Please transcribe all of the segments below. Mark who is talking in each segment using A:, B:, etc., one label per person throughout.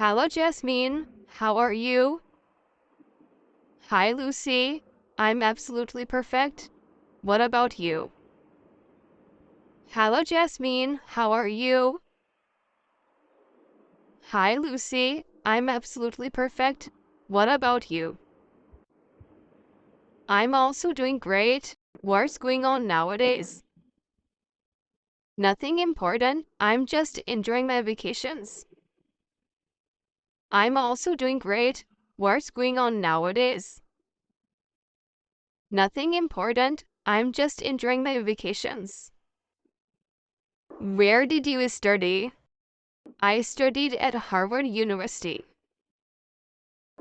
A: Hello, Jasmine. How are you? Hi, Lucy. I'm absolutely perfect. What about you? Hello, Jasmine. How are you? Hi, Lucy. I'm absolutely perfect. What about you? I'm also doing great. What's going on nowadays? Nothing important. I'm just enjoying my vacations. I'm also doing great. What's going on nowadays? Nothing important. I'm just enjoying my vacations. Where did you study? I studied at Harvard University.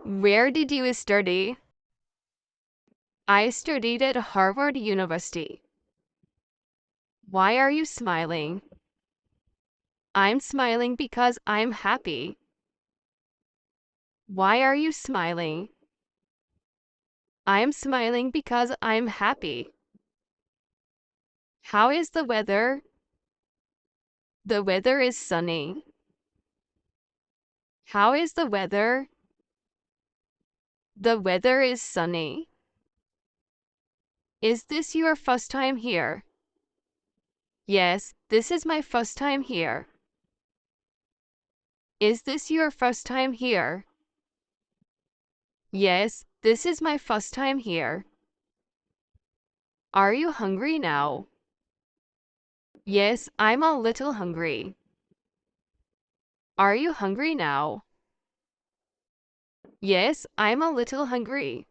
A: Where did you study? I studied at Harvard University. Why are you smiling? I'm smiling because I'm happy. Why are you smiling? I'm smiling because I'm happy. How is the weather? The weather is sunny. How is the weather? The weather is sunny. Is this your first time here? Yes, this is my first time here. Is this your first time here? Yes, this is my first time here. Are you hungry now? Yes, I'm a little hungry. Are you hungry now? Yes, I'm a little hungry.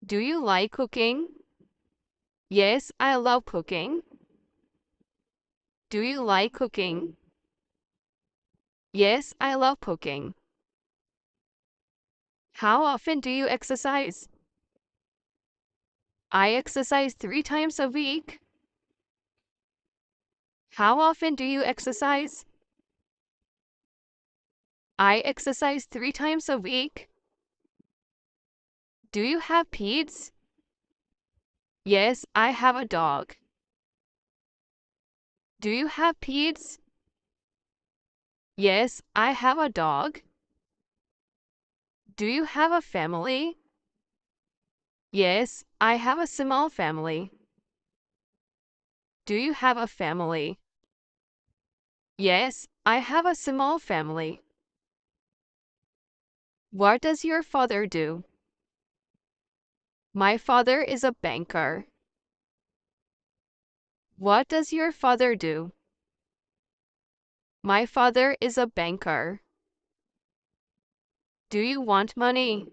A: Do you like cooking? Yes, I love cooking. Do you like cooking? Yes, I love cooking. How often do you exercise? I exercise 3 times a week. How often do you exercise? I exercise 3 times a week. Do you have pets? Yes, I have a dog. Do you have pets? Yes, I have a dog. Do you have a family? Yes, I have a small family. Do you have a family? Yes, I have a small family. What does your father do? My father is a banker. What does your father do? My father is a banker. Do you want money?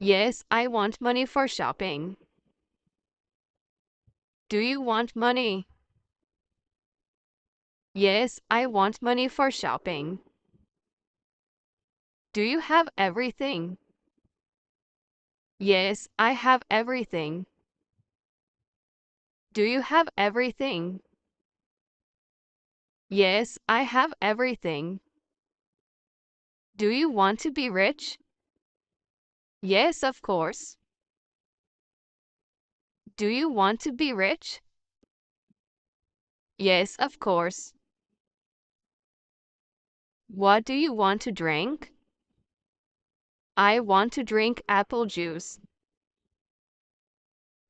A: Yes, I want money for shopping. Do you want money? Yes, I want money for shopping. Do you have everything? Yes, I have everything. Do you have everything? Yes, I have everything. Do you want to be rich? Yes, of course. Do you want to be rich? Yes, of course. What do you want to drink? I want to drink apple juice.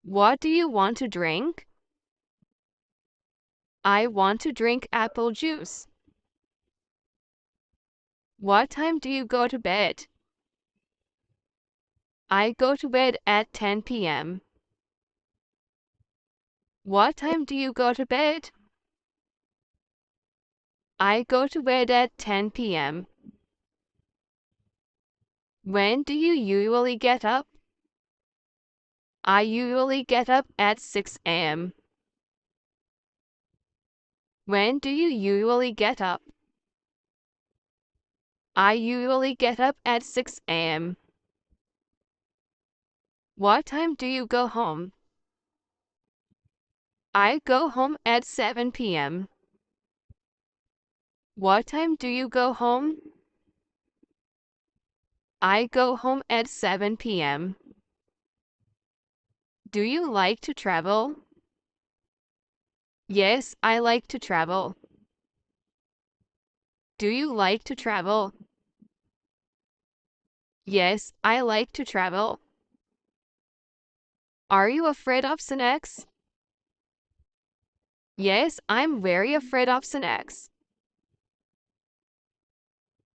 A: What do you want to drink? I want to drink apple juice. What time do you go to bed? I go to bed at 10 p.m. What time do you go to bed? I go to bed at 10 p.m. When do you usually get up? I usually get up at 6 a.m. When do you usually get up? I usually get up at 6 a.m. What time do you go home? I go home at 7 p.m. What time do you go home? I go home at 7 p.m. Do you like to travel? Yes, I like to travel. Do you like to travel? Yes, I like to travel. Are you afraid of snakes? Yes, I'm very afraid of snakes.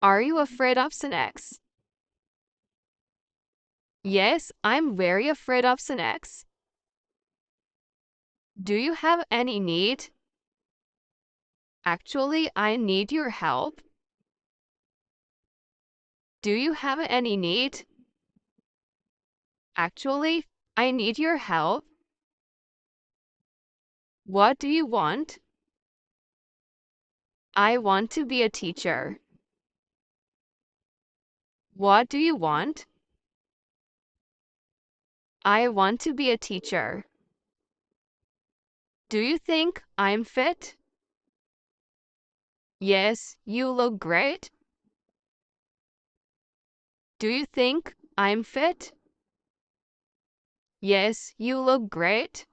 A: Are you afraid of snakes? Yes, I'm very afraid of snakes. Do you have any need? Actually, I need your help. Do you have any need? Actually, I need your help. What do you want? I want to be a teacher. What do you want? I want to be a teacher. Do you think I'm fit? Yes, you look great. Do you think I'm fit? Yes, you look great.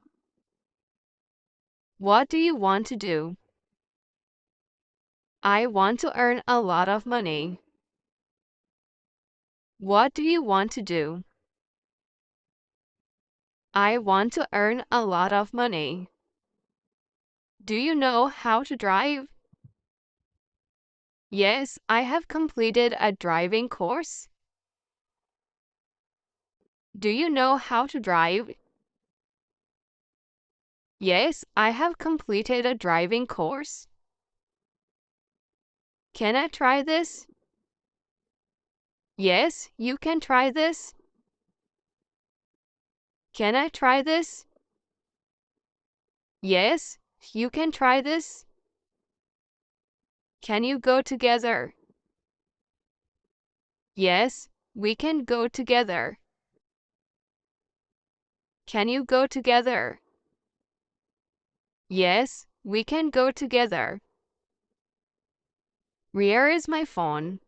A: What do you want to do? I want to earn a lot of money. What do you want to do? I want to earn a lot of money. Do you know how to drive? Yes, I have completed a driving course. Do you know how to drive? Yes, I have completed a driving course. Can I try this? Yes, you can try this. Can I try this? Yes, you can try this. Can you go together? Yes, we can go together. Can you go together? Yes, we can go together. Where is my phone?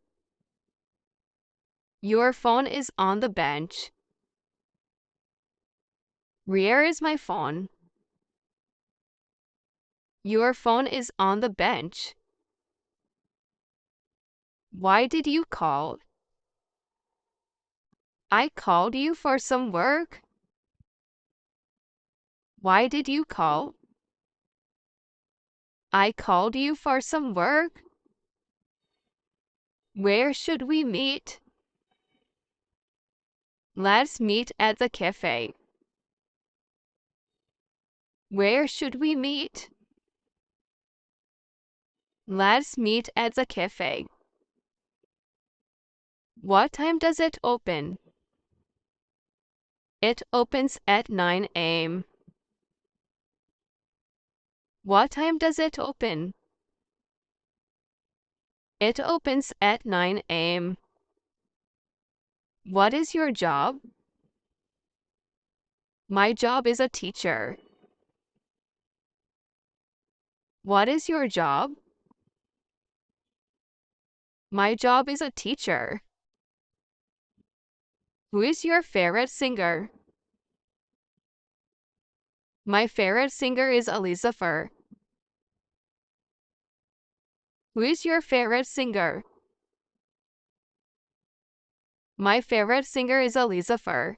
A: Your phone is on the bench. Where is my phone? Your phone is on the bench. Why did you call? I called you for some work. Why did you call? I called you for some work. Where should we meet? Let's meet at the cafe. Where should we meet? Let's meet at the cafe. What time does it open? It opens at 9 a.m. What time does it open? It opens at 9 a.m. What is your job? My job is a teacher. What is your job? My job is a teacher. Who is your favorite singer? My favorite singer is Elizabeth. Who is your favorite singer? My favorite singer is Elizabeth.